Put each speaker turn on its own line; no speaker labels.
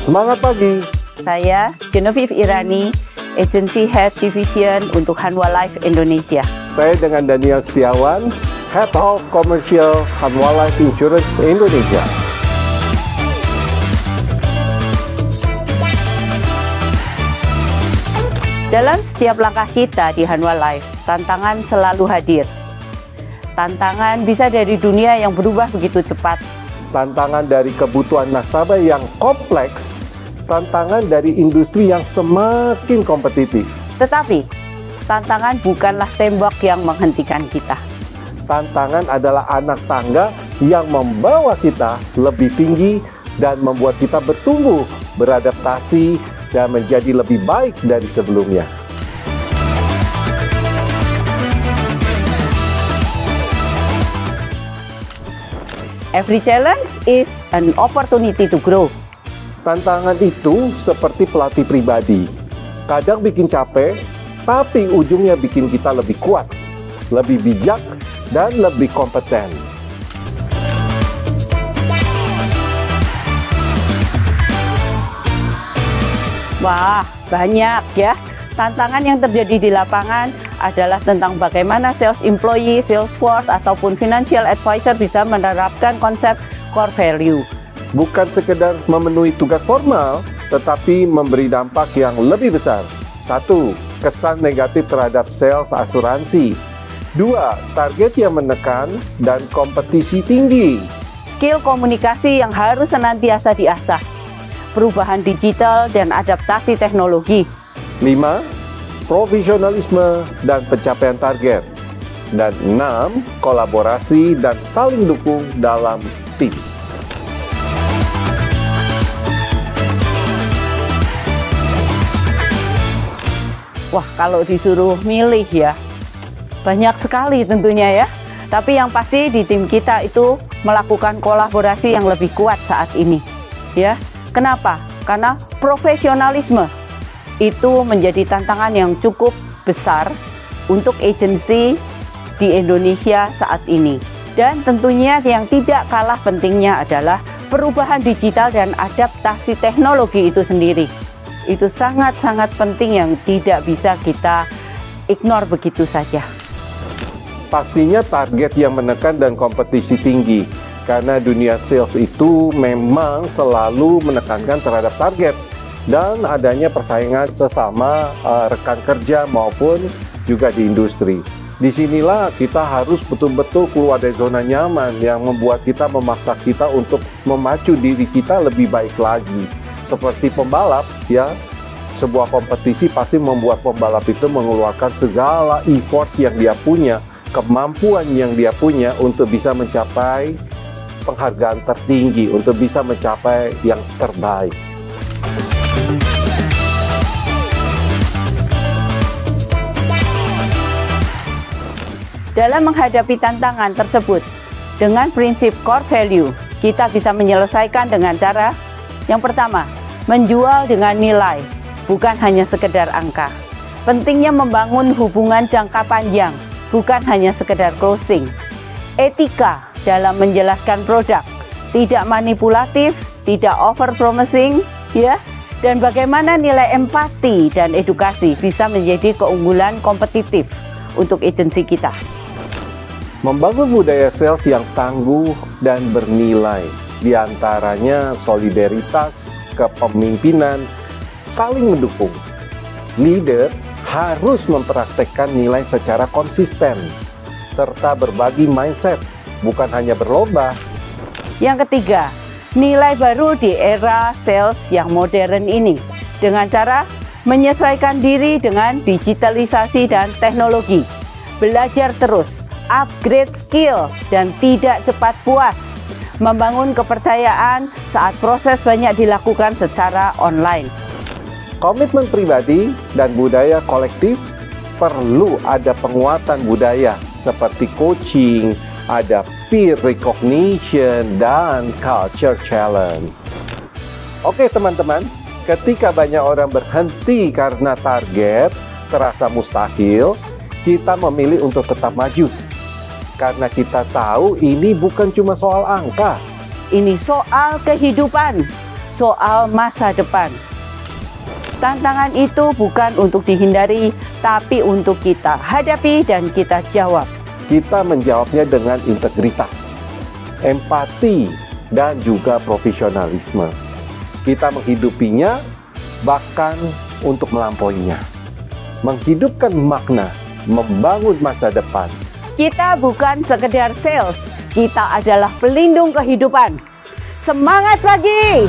Semangat pagi!
Saya Genevieve Irani, Agency Head Division untuk Hanwha Life Indonesia.
Saya dengan Daniel Setiawan, Head of Commercial Hanwha Life Insurance Indonesia.
Dalam setiap langkah kita di Hanwha Life, tantangan selalu hadir. Tantangan bisa dari dunia yang berubah begitu cepat.
Tantangan dari kebutuhan nasabah yang kompleks, tantangan dari industri yang semakin kompetitif.
Tetapi, tantangan bukanlah tembok yang menghentikan kita.
Tantangan adalah anak tangga yang membawa kita lebih tinggi dan membuat kita bertumbuh, beradaptasi, dan menjadi lebih baik dari sebelumnya.
Every challenge is an opportunity to grow.
Tantangan itu seperti pelatih pribadi. Kadang bikin capek, tapi ujungnya bikin kita lebih kuat, lebih bijak, dan lebih kompeten.
Wah, banyak ya. Tantangan yang terjadi di lapangan adalah tentang bagaimana sales employee, sales force, ataupun financial advisor bisa menerapkan konsep core value.
Bukan sekedar memenuhi tugas formal, tetapi memberi dampak yang lebih besar. 1. Kesan negatif terhadap sales asuransi. 2. Target yang menekan dan kompetisi tinggi.
Skill komunikasi yang harus senantiasa diasah. Perubahan digital dan adaptasi teknologi.
5. Profesionalisme dan pencapaian target. Dan 6. Kolaborasi dan saling dukung dalam tim.
Wah, kalau disuruh milih ya, banyak sekali tentunya ya. Tapi yang pasti di tim kita itu melakukan kolaborasi yang lebih kuat saat ini. Ya, kenapa? Karena profesionalisme itu menjadi tantangan yang cukup besar untuk agensi di Indonesia saat ini. Dan tentunya yang tidak kalah pentingnya adalah perubahan digital dan adaptasi teknologi itu sendiri. Itu sangat-sangat penting yang tidak bisa kita ignore begitu saja.
Pastinya target yang menekan dan kompetisi tinggi. Karena dunia sales itu memang selalu menekankan terhadap target dan adanya persaingan sesama rekan kerja maupun juga di industri. Disinilah kita harus betul-betul keluar dari zona nyaman yang membuat kita memaksa kita untuk memacu diri kita lebih baik lagi. Seperti pembalap ya, sebuah kompetisi pasti membuat pembalap itu mengeluarkan segala effort yang dia punya, kemampuan yang dia punya untuk bisa mencapai penghargaan tertinggi, untuk bisa mencapai yang terbaik.
Dalam menghadapi tantangan tersebut, dengan prinsip core value, kita bisa menyelesaikan dengan cara yang pertama, menjual dengan nilai, bukan hanya sekedar angka. Pentingnya membangun hubungan jangka panjang, bukan hanya sekedar closing. Etika dalam menjelaskan produk, tidak manipulatif, tidak over promising, ya. Dan bagaimana nilai empati dan edukasi bisa menjadi keunggulan kompetitif untuk agensi kita.
Membangun budaya sales yang tangguh dan bernilai, diantaranya solidaritas, kepemimpinan, saling mendukung. Leader harus mempraktekkan nilai secara konsisten, serta berbagi mindset, bukan hanya berlomba.
Yang ketiga, nilai baru di era sales yang modern ini dengan cara menyesuaikan diri dengan digitalisasi dan teknologi, belajar terus, upgrade skill, dan tidak cepat puas, membangun kepercayaan saat proses banyak dilakukan secara online.
Komitmen pribadi dan budaya kolektif perlu ada penguatan budaya seperti coaching, ada peer recognition, dan culture challenge. Oke teman-teman, ketika banyak orang berhenti karena target terasa mustahil, kita memilih untuk tetap maju. Karena kita tahu ini bukan cuma soal angka.
Ini soal kehidupan, soal masa depan. Tantangan itu bukan untuk dihindari, tapi untuk kita hadapi dan kita jawab.
Kita menjawabnya dengan integritas, empati, dan juga profesionalisme. Kita menghidupinya, bahkan untuk melampauinya. Menghidupkan makna, membangun masa depan.
Kita bukan sekedar sales, kita adalah pelindung kehidupan. Semangat lagi!